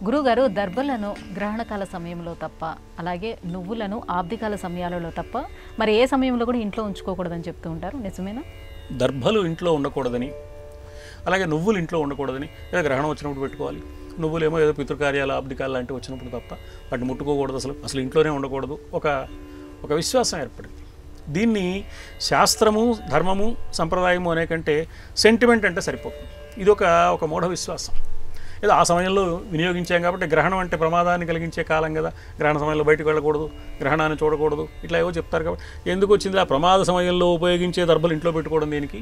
గురుగారు దర్భలను గ్రహణకాల సమయంలో తప్ప, అలాగే నువ్వులను ఆబ్దికాల సమయాలలో తప్ప మరి ఏ సమయంలో కూడా ఇంట్లో ఉంచుకోకూడదని చెప్తూ ఉంటారు, నిజమేనా? దర్భలు ఇంట్లో ఉండకూడదని, అలాగే నువ్వులు ఇంట్లో ఉండకూడదని, ఏదో గ్రహణం వచ్చినప్పుడు పెట్టుకోవాలి. నువ్వులేమో ఏదో పితృకార్యాలు ఆబ్దికాలు లాంటివి వచ్చినప్పుడు తప్ప వాటిని ముట్టుకోకూడదు, అసలు ఇంట్లోనే ఉండకూడదు. ఒక విశ్వాసం ఏర్పడింది. దీన్ని శాస్త్రము, ధర్మము, సంప్రదాయము అనే కంటే సెంటిమెంట్ అంటే సరిపోతుంది. ఇది ఒక మూఢ విశ్వాసం. ఏదో ఆ సమయంలో వినియోగించాం కాబట్టి, గ్రహణం అంటే ప్రమాదాన్ని కలిగించే కాలం కదా, గ్రహణ సమయంలో బయటకు వెళ్ళకూడదు, గ్రహణాన్ని చూడకూడదు, ఇట్లా ఏవో చెప్తారు. కాబట్టి ఎందుకు వచ్చింది ఆ ప్రమాద సమయంలో ఉపయోగించే దర్భలు ఇంట్లో పెట్టుకోవడం దేనికి?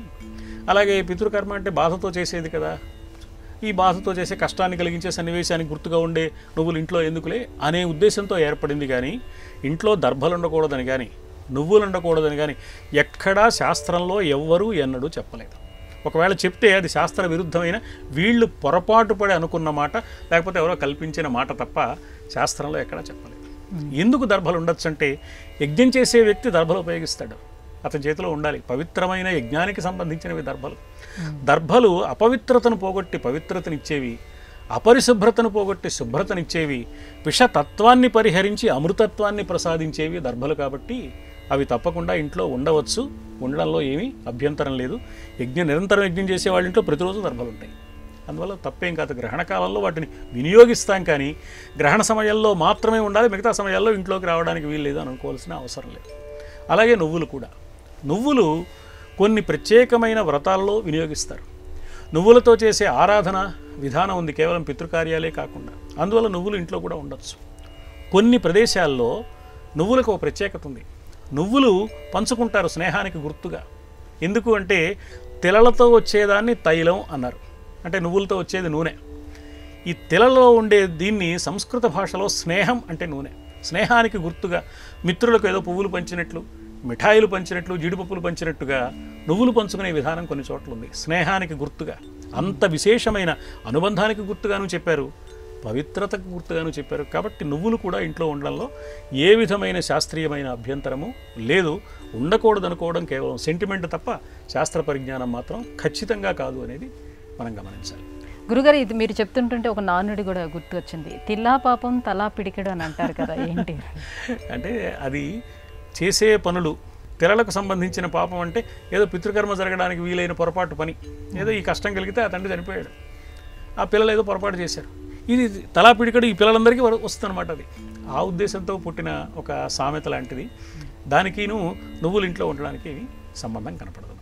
అలాగే పితృకర్మ అంటే బాధతో చేసేది కదా, ఈ బాధతో చేసే కష్టాన్ని కలిగించే సన్నివేశానికి గుర్తుగా ఉండే నువ్వులు ఇంట్లో ఎందుకులే అనే ఉద్దేశంతో ఏర్పడింది. కానీ ఇంట్లో దర్భలు ఉండకూడదని కానీ, నువ్వులు ఉండకూడదని కానీ ఎక్కడా శాస్త్రంలో ఎవ్వరూ ఎన్నడూ చెప్పలేదు. ఒకవేళ చెప్తే అది శాస్త్ర విరుద్ధమైన, వీళ్ళు పొరపాటు పడి అనుకున్న మాట, లేకపోతే ఎవరో కల్పించిన మాట తప్ప శాస్త్రంలో ఎక్కడా చెప్పలేదు. ఎందుకు దర్భలు ఉండొచ్చు అంటే, యజ్ఞం చేసే వ్యక్తి దర్భలు ఉపయోగిస్తాడు, అతని చేతిలో ఉండాలి. పవిత్రమైన యజ్ఞానికి సంబంధించినవి దర్భలు. దర్భలు అపవిత్రతను పోగొట్టి పవిత్రతనిచ్చేవి, అపరిశుభ్రతను పోగొట్టి శుభ్రతనిచ్చేవి, విషతత్వాన్ని పరిహరించి అమృతత్వాన్ని ప్రసాదించేవి దర్భలు. కాబట్టి అవి తప్పకుండా ఇంట్లో ఉండవచ్చు, ఉండడంలో ఏమీ అభ్యంతరం లేదు. నిరంతరం యజ్ఞం చేసే వాళ్ళ ఇంట్లో ప్రతిరోజు దర్భలు ఉంటాయి, అందువల్ల తప్పేం కాదు. గ్రహణ కాలంలో వాటిని వినియోగిస్తాం, కానీ గ్రహణ సమయంలో మాత్రమే ఉండాలి, మిగతా సమయాల్లో ఇంట్లోకి రావడానికి వీల్లేదు అని అనుకోవాల్సిన అవసరం లేదు. అలాగే నువ్వులు కూడా, నువ్వులు కొన్ని ప్రత్యేకమైన వ్రతాల్లో వినియోగిస్తారు. నువ్వులతో చేసే ఆరాధన విధానం ఉంది, కేవలం పితృకార్యాలే కాకుండా. అందువల్ల నువ్వులు ఇంట్లో కూడా ఉండొచ్చు. కొన్ని ప్రదేశాల్లో నువ్వులకు ఒక ప్రత్యేకత ఉంది. నువ్వులు పంచుకుంటారు స్నేహానికి గుర్తుగా. ఎందుకు అంటే, తిలలతో వచ్చేదాన్ని తైలం అన్నారు, అంటే నువ్వులతో వచ్చేది నూనె. ఈ తిలలో ఉండే దీన్ని సంస్కృత భాషలో స్నేహం అంటే నూనె. స్నేహానికి గుర్తుగా మిత్రులకు ఏదో పువ్వులు పంచినట్లు, మిఠాయిలు పంచినట్లు, జీడిపప్పులు పంచినట్టుగా నువ్వులు పంచుకునే విధానం కొన్ని చోట్ల ఉంది, స్నేహానికి గుర్తుగా. అంత విశేషమైన అనుబంధానికి గుర్తుగాను చెప్పారు, పవిత్రతకు గుర్తుగాను చెప్పారు. కాబట్టి నువ్వులు కూడా ఇంట్లో ఉండడంలో ఏ విధమైన శాస్త్రీయమైన అభ్యంతరము లేదు. ఉండకూడదనుకోవడం కేవలం సెంటిమెంట్ తప్ప శాస్త్ర పరిజ్ఞానం మాత్రం ఖచ్చితంగా కాదు అనేది మనం గమనించాలి. గురుగారు, ఇది మీరు చెప్తుంటుంటే ఒక నానుడి కూడా గుర్తు వచ్చింది, తిల్లా పాపం తలా పిడికెడు అని అంటారు కదా, ఏంటి అంటే అది చేసే పనులు, తిలలకు సంబంధించిన పాపం అంటే ఏదో పితృకర్మ జరగడానికి వీలైన పొరపాటు పని, ఏదో ఈ కష్టం కలిగితే ఆ తండ్రి చనిపోయాడు, ఆ పిల్లలు ఏదో పొరపాటు చేశారు, ఇది తలా పిడికడు ఈ పిల్లలందరికీ వస్తుందన్నమాట. అది ఆ ఉద్దేశంతో పుట్టిన ఒక సామెత లాంటిది. దానికి నువ్వులు ఇంట్లో ఉండడానికి సంబంధం కనపడదు.